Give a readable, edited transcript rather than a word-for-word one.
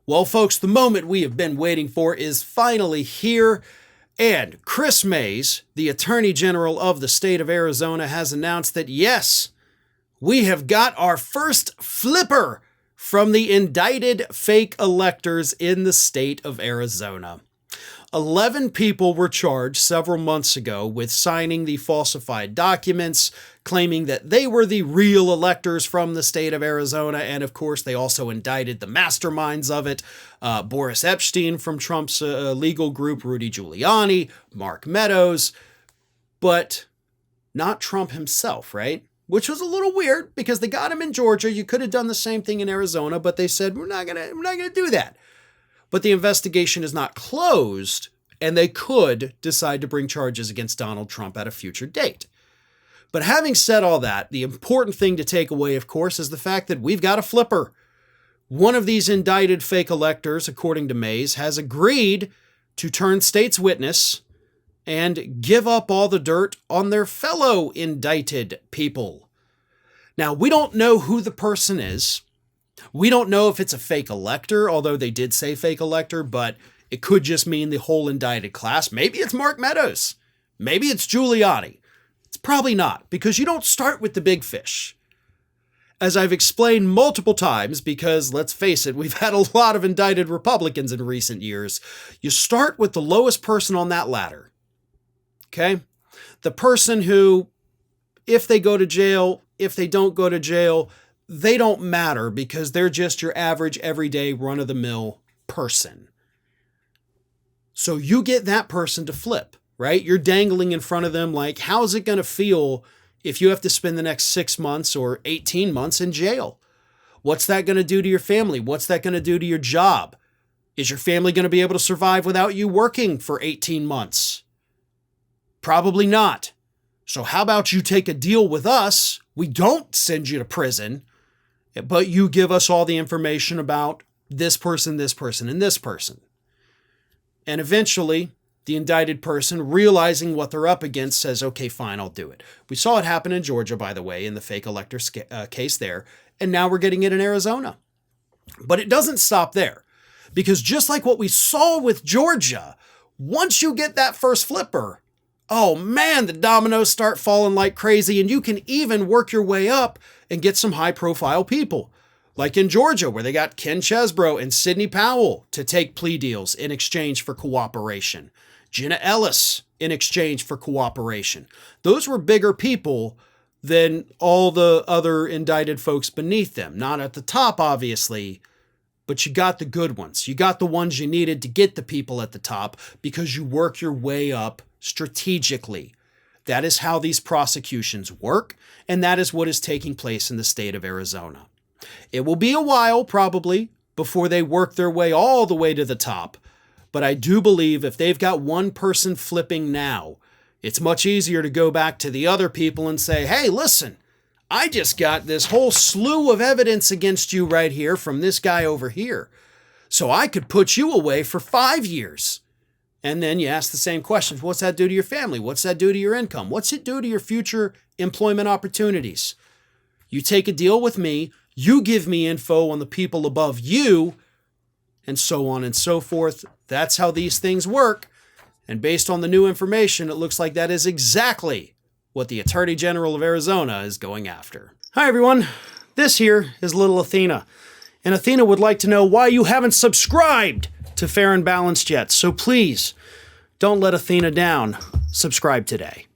Well, folks, the moment we have been waiting for is finally here, and Chris Mays, the Attorney General of the state of Arizona, has announced that yes, we have got our first flipper from the indicted fake electors in the state of Arizona. 11 people were charged several months ago with signing the falsified documents, claiming that they were the real electors from the state of Arizona. And of course, they also indicted the masterminds of it, Boris Epshteyn from Trump's legal group, Rudy Giuliani, Mark Meadows, but not Trump himself, right? Which was a little weird because they got him in Georgia. You could have done the same thing in Arizona, but they said, we're not gonna do that. But the investigation is not closed, and they could decide to bring charges against Donald Trump at a future date. But having said all that, the important thing to take away, of course, is the fact that we've got a flipper. One of these indicted fake electors, according to Mays, has agreed to turn state's witness and give up all the dirt on their fellow indicted people. Now, we don't know who the person is. We don't know if it's a fake elector, although they did say fake elector, but it could just mean the whole indicted class. Maybe it's Mark Meadows. Maybe it's Giuliani. It's probably not, because you don't start with the big fish. As I've explained multiple times, because let's face it, we've had a lot of indicted Republicans in recent years, you start with the lowest person on that ladder. Okay? The person who, if they go to jail, if they don't go to jail, they don't matter because they're just your average, everyday, run-of-the-mill person. So you get that person to flip, right? You're dangling in front of them like, how's it going to feel if you have to spend the next 6 months or 18 months in jail? What's that going to do to your family? What's that going to do to your job? Is your family going to be able to survive without you working for 18 months? Probably not. So how about you take a deal with us? We don't send you to prison, but you give us all the information about this person, and this person. And eventually, the indicted person, realizing what they're up against, says, okay, fine, I'll do it. We saw it happen in Georgia, by the way, in the fake elector case there, and now we're getting it in Arizona. But it doesn't stop there, because just like what we saw with Georgia, once you get that first flipper, oh man, the dominoes start falling like crazy, and you can even work your way up and get some high-profile people. Like in Georgia, where they got Ken Chesbro and Sidney Powell to take plea deals in exchange for cooperation. Jenna Ellis in exchange for cooperation. Those were bigger people than all the other indicted folks beneath them. Not at the top, obviously, but you got the good ones. You got the ones you needed to get the people at the top because you work your way up strategically. That is how these prosecutions work, and that is what is taking place in the state of Arizona. It will be a while, probably, before they work their way all the way to the top, but I do believe if they've got one person flipping now, it's much easier to go back to the other people and say, hey, listen, I just got this whole slew of evidence against you right here from this guy over here, so I could put you away for 5 years. And then you ask the same questions. What's that do to your family? What's that do to your income? What's it do to your future employment opportunities? You take a deal with me, you give me info on the people above you, and so on and so forth. That's how these things work. And based on the new information, it looks like that is exactly what the Attorney General of Arizona is going after. Hi, everyone. This here is little Athena. And Athena would like to know why you haven't subscribed to Fair and Balanced yet. So please, don't let Athena down. Subscribe today.